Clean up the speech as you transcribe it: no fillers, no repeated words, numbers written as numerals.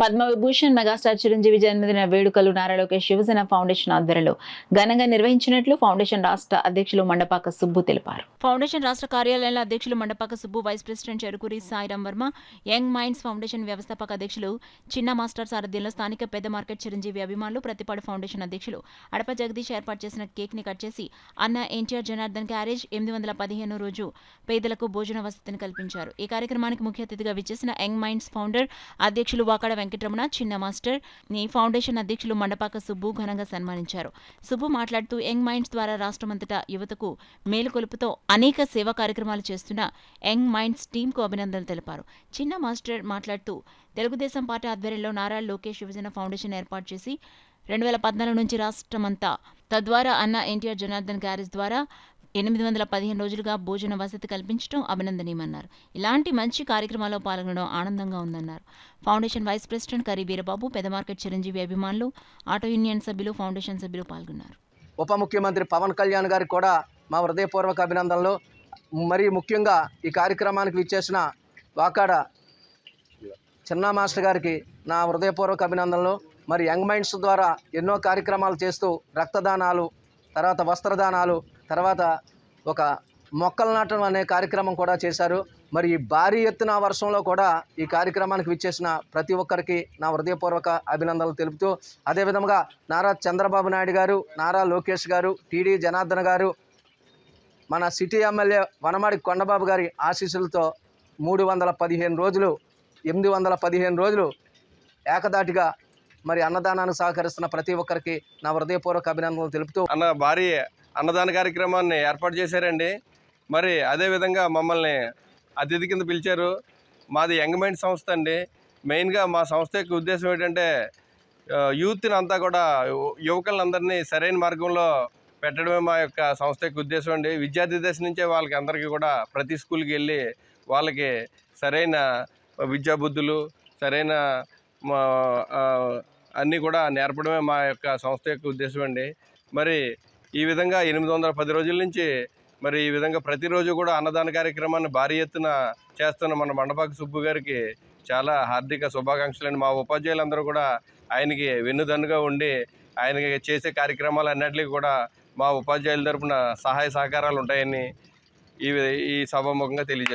Padma Vibhushan megastar Chiranjeevi జన్మదిన వేడుకలు నారా లోకేష్ యువజన ఫౌండేషన్ ఆధ్వర్యంలో ఘనంగా నిర్వహించినట్లు ఫౌండేషన్ రాష్ట్ర అధ్యక్షులు మండపాక సుబ్బు తెలిపారు. ఫౌండేషన్ రాష్ట్ర కార్యాలయంలో అధ్యక్షులు Mandapaka Subbu, vice president Cherukuri Sairam Varma, Young Minds Foundation వ్యవస్థాపక అధ్యక్షులు చిన్న మాస్టర్ సారథ్యంలో స్థానిక పెద్ద మార్కెట్ చిరంజీవి అభిమానులు, ప్రతిపాడు ఫౌండేషన్ అధ్యక్షులు అడప జగదీష్ ఏర్పాటు చేసిన కేక్ ని కట్ చేసి అన్న ఎన్టీఆర్ జనార్దన్ క్యారేజ్ 815 రోజు పేదలకు భోజన వసతిని కల్పించారు. ఈ కార్యక్రమానికి ముఖ్య అతిథిగా విచ్చేసిన యంగ్ మైండ్స్ ఫౌండర్ అధ్యక్షులు వాకాడ వెంకటరమణ, చిన్న మాస్టర్ ని ఫౌండేషన్ అధ్యక్షులు మండపాక సుబ్బు ఘనంగా సన్మానించారు. సుబ్బు మాట్లాడుతూ యంగ్ మైండ్స్ ద్వారా రాష్ట్రమంతటా యువతకు మేలుకొలుపుతో అనేక సేవా కార్యక్రమాలు చేస్తున్న యంగ్ మైండ్స్ టీంకు అభినందనలు తెలిపారు. చిన్న మాస్టర్ మాట్లాడుతూ తెలుగుదేశం పార్టీ ఆధ్వర్యంలో నారా లోకేష్ యువజన ఫౌండేషన్ ఏర్పాటు చేసి 2014 నుంచి రాష్ట్రమంతా తద్వారా అన్న ఎన్టీఆర్ జనార్దన్ గ్యారేజ్ ద్వారా 815 రోజులుగా భోజన వసతి కల్పించడం అభినందనీయమన్నారు. ఇలాంటి మంచి కార్యక్రమాల్లో పాల్గొనడం ఆనందంగా ఉందన్నారు. ఫౌండేషన్ వైస్ ప్రెసిడెంట్ కరి వీరబాబు, పెద్ద మార్కెట్ చిరంజీవి అభిమానులు, ఆటో యూనియన్ సభ్యులు, ఫౌండేషన్ సభ్యులు పాల్గొన్నారు. ఉప ముఖ్యమంత్రి పవన్ కళ్యాణ్ గారికి కూడా మా హృదయపూర్వక అభినందనలు. మరి ముఖ్యంగా ఈ కార్యక్రమానికి విచ్చేసిన వాకాడ చిన్న మాస్టర్ గారికి నా హృదయపూర్వక అభినందనలు. మరి యంగ్ మైండ్స్ ద్వారా ఎన్నో కార్యక్రమాలు చేస్తూ రక్తదానాలు, తర్వాత వస్త్రదానాలు, తర్వాత ఒక మొక్కలు నాటడం అనే కార్యక్రమం కూడా చేశారు. మరి ఈ భారీ ఎత్తున వర్షంలో కూడా ఈ కార్యక్రమానికి విచ్చేసిన ప్రతి ఒక్కరికి నా హృదయపూర్వక అభినందనలు తెలుపుతూ, అదేవిధంగా నారా చంద్రబాబు నాయుడు గారు, నారా లోకేష్ గారు, టీడీ జనార్దన్ గారు, మన సిటీ ఎమ్మెల్యే వనమాడి కొండబాబు గారి ఆశీస్సులతో 815 రోజులు ఏకదాటిగా మరి అన్నదానానికి సహకరిస్తున్న ప్రతి ఒక్కరికి నా హృదయపూర్వక అభినందనలు తెలుపుతూ భారీ అన్నదాన కార్యక్రమాన్ని ఏర్పాటు చేశారండి. మరి అదేవిధంగా మమ్మల్ని అతిథి కింద పిలిచారు. మాది యంగ్ మైండ్ సంస్థ అండి. మెయిన్గా మా సంస్థ యొక్క ఉద్దేశం ఏంటంటే యూత్ని అంతా కూడా, యువకులందరినీ సరైన మార్గంలో పెట్టడమే మా యొక్క సంస్థ యొక్క ఉద్దేశం అండి. విద్యార్థి దశ నుంచే వాళ్ళకి అందరికీ కూడా ప్రతి స్కూల్కి వెళ్ళి వాళ్ళకి సరైన విద్యా బుద్ధులు, సరైన అన్నీ కూడా నేర్పడమే మా యొక్క సంస్థ యొక్క ఉద్దేశం అండి. మరి ఈ విధంగా 810 రోజుల నుంచి మరి ఈ విధంగా ప్రతిరోజు కూడా అన్నదాన కార్యక్రమాన్ని భారీ ఎత్తున చేస్తున్న మన మండపాక సుబ్బు గారికి చాలా హార్దిక శుభాకాంక్షలు. మా ఉపాధ్యాయులందరూ కూడా ఆయనకి వెన్నుదన్నుగా ఉండి ఆయనకి చేసే కార్యక్రమాలన్నింటికి కూడా మా ఉపాధ్యాయుల తరపున సహాయ సహకారాలు ఉంటాయని ఈ సభాముఖంగా తెలియజేస్తారు.